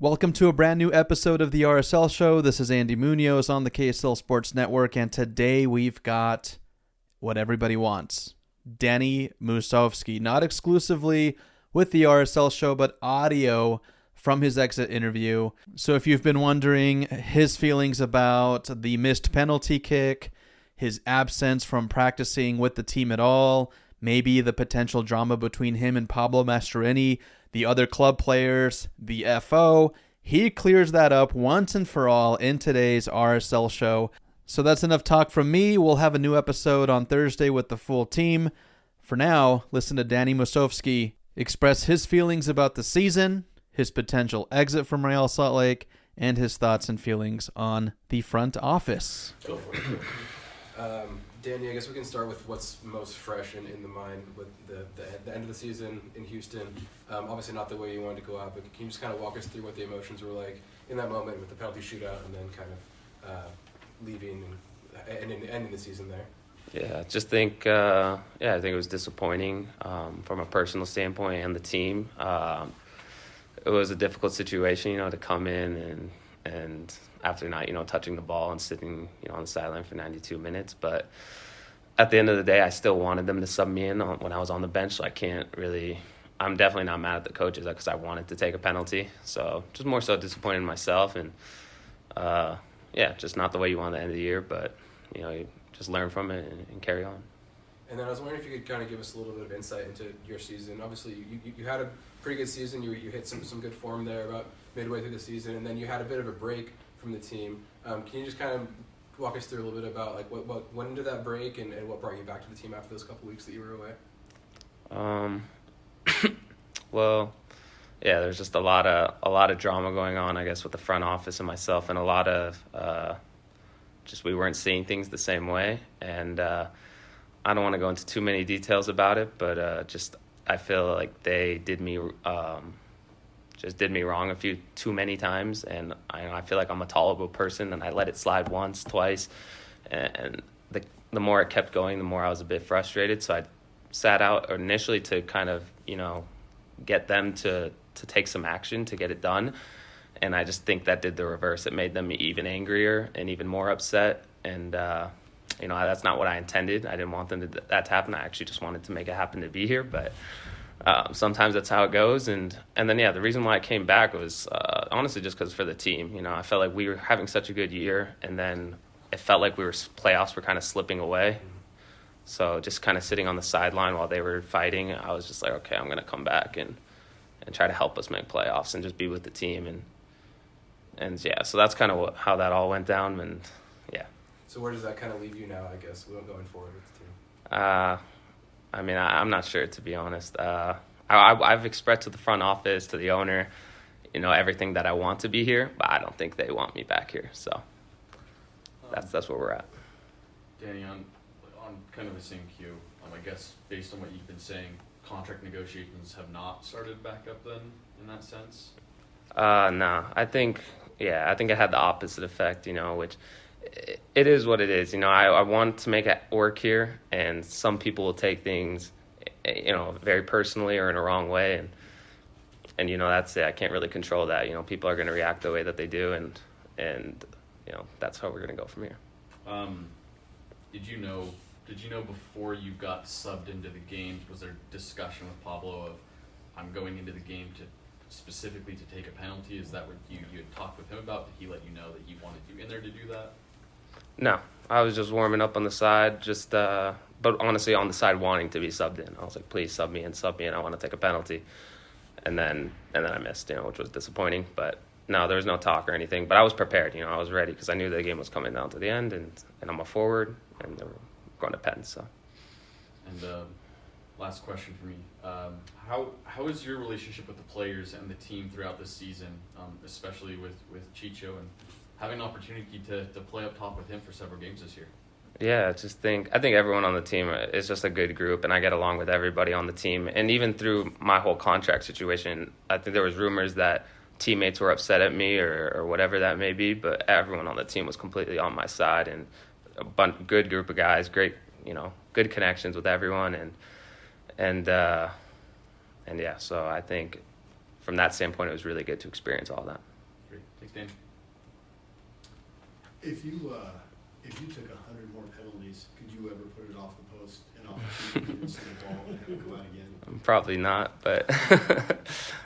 Welcome to a brand new episode of the RSL Show. This is Andy Munoz on the KSL Sports Network, and today we've got what everybody wants. Danny Musovski, not exclusively with the RSL Show, but audio from his exit interview. So if you've been wondering his feelings about the missed penalty kick, his absence from practicing with the team at all, maybe the potential drama between him and Pablo Mastroeni, the other club players, the FO, he clears that up once and for all in today's RSL Show. So that's enough talk from me. We'll have a new episode on Thursday with the full team. For now, listen to Danny Musovski express his feelings about the season, his potential exit from Real Salt Lake, and his thoughts and feelings on the front office. Go for it. Danny, I guess we can start with what's most fresh in the mind with the end of the season in Houston. Obviously not the way you wanted to go out, but can you just kind of walk us through what the emotions were like in that moment with the penalty shootout and then kind of leaving and ending the season there? Yeah, I think it was disappointing from a personal standpoint and the team. It was a difficult situation, to come in and after not, touching the ball and sitting, on the sideline for 92 minutes. But at the end of the day, I still wanted them to sub me in when I was on the bench. So I'm definitely not mad at the coaches because I wanted to take a penalty. So just more so disappointed in myself. And, just not the way you want to end the year. But, you just learn from it and carry on. And then I was wondering if you could kind of give us a little bit of insight into your season. Obviously, you had a pretty good season. You hit some good form there about midway through the season. And then you had a bit of a break from the team. Can you just kind of walk us through a little bit about what went into that break and what brought you back to the team after those couple weeks that you were away? Well, yeah, there's just a lot of drama going on, I guess, with the front office and myself, and a lot of just we weren't seeing things the same way. And I don't want to go into too many details about it, but I feel like they did me wrong too many times, and I feel like I'm a tolerable person, and I let it slide once, twice, and the more it kept going, the more I was a bit frustrated. So I sat out initially to kind of get them to take some action to get it done, and I just think that did the reverse. It made them even angrier and even more upset, and that's not what I intended. I didn't want that to happen. I actually just wanted to make it happen to be here, but sometimes that's how it goes. And then, the reason why I came back was honestly just because for the team. I felt like we were having such a good year, and then it felt like playoffs were kind of slipping away. So just kind of sitting on the sideline while they were fighting, I was just like, okay, I'm going to come back and try to help us make playoffs and just be with the team. So that's kind of how that all went down. And yeah. So where does that kind of leave you now, I guess, going forward with the team? I'm not sure, to be honest. I've expressed to the front office, to the owner, everything that I want to be here, but I don't think they want me back here. So that's where we're at. Danny, on kind of the same cue, I guess based on what you've been saying, contract negotiations have not started back up then, in that sense? No. I think it had the opposite effect, which it is what it is. I want to make it work here, and some people will take things, very personally or in a wrong way, and that's it. I can't really control that. People are going to react the way that they do, and that's how we're going to go from here. Did you know before you got subbed into the games, was there discussion with Pablo of, I'm going into the game specifically to take a penalty? Is that what you had talked with him about? Did he let you know that he wanted you in there to do that? No, I was just warming up on the side, but honestly on the side wanting to be subbed in. I was like, please sub me in, I want to take a penalty. And then I missed, which was disappointing. But no, there was no talk or anything. But I was prepared, I was ready because I knew the game was coming down to the end, and I'm a forward, and they were going to Penn, so. And last question for me. How is your relationship with the players and the team throughout this season, especially with Chicho and having an opportunity to play up top with him for several games this year? Yeah, I think everyone on the team is just a good group, and I get along with everybody on the team. And even through my whole contract situation, I think there was rumors that teammates were upset at me or whatever that may be, but everyone on the team was completely on my side, and good group of guys, great, good connections with everyone, and yeah, so I think from that standpoint, it was really good to experience all that. Great. Thanks, Dan. If you took 100 more penalties, could you ever put it off the post and off the tee and see the ball and have it go out again? Probably not, but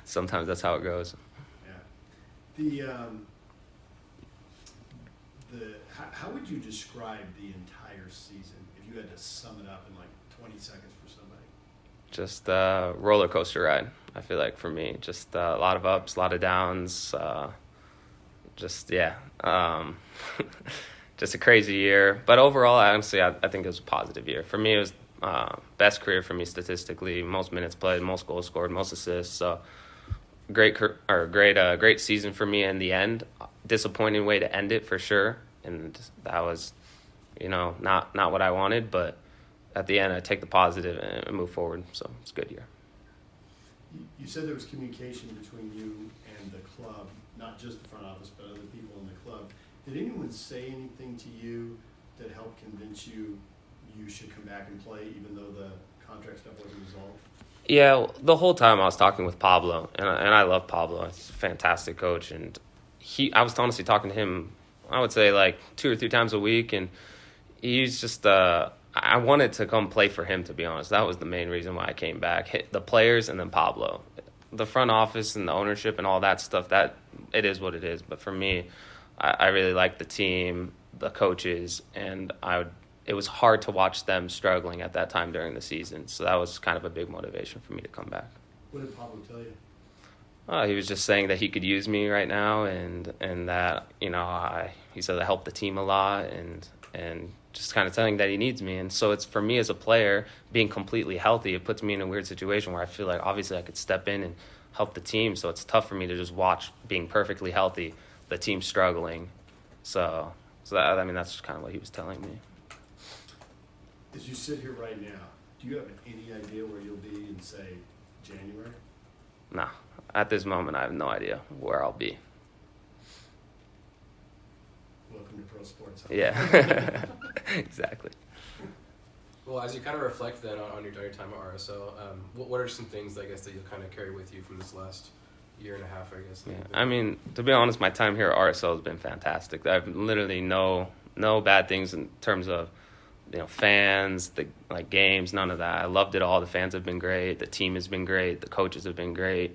sometimes that's how it goes. Yeah. How would you describe the entire season if you had to sum it up in like 20 seconds for somebody? Just a roller coaster ride, I feel like, for me. Just a lot of ups, a lot of downs. Just a crazy year. But overall, honestly, I think it was a positive year. For me, it was best career for me statistically, most minutes played, most goals scored, most assists. So great season for me in the end. Disappointing way to end it for sure. And that was, not what I wanted. But at the end, I take the positive and move forward. So it's a good year. You said there was communication between you and the club, not just the front office, but other people in the club. Did anyone say anything to you that helped convince you should come back and play, even though the contract stuff wasn't resolved? Yeah, the whole time I was talking with Pablo, and I love Pablo. He's a fantastic coach, and I was honestly talking to him, I would say like 2 or 3 times a week, and he's just I wanted to come play for him, to be honest. That was the main reason why I came back. The players and then Pablo. The front office and the ownership and all that stuff, that it is what it is. But for me, I really like the team, the coaches, and it was hard to watch them struggling at that time during the season. So that was kind of a big motivation for me to come back. What did Pablo tell you? He was just saying that he could use me right now, and that he said I helped the team a lot, and just kind of telling that he needs me. And so it's, for me as a player, being completely healthy, it puts me in a weird situation where I feel like obviously I could step in and help the team. So it's tough for me to just watch being perfectly healthy, the team struggling. So that's kind of what he was telling me. As you sit here right now, do you have any idea where you'll be in, say, January? No. At this moment, I have no idea where I'll be. Welcome to pro sports. Huh? Yeah, exactly. Well, as you kind of reflect then on your time at RSL, what are some things, I guess, that you'll kind of carry with you from this last year and a half, I guess? Yeah. I mean, to be honest, my time here at RSL has been fantastic. I've literally no bad things in terms of, fans, games, none of that. I loved it all. The fans have been great. The team has been great. The coaches have been great.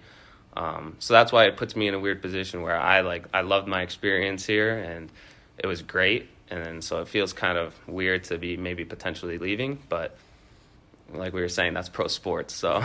So that's why it puts me in a weird position where I loved my experience here, and it was great. And so it feels kind of weird to be maybe potentially leaving, but like we were saying, that's pro sports. So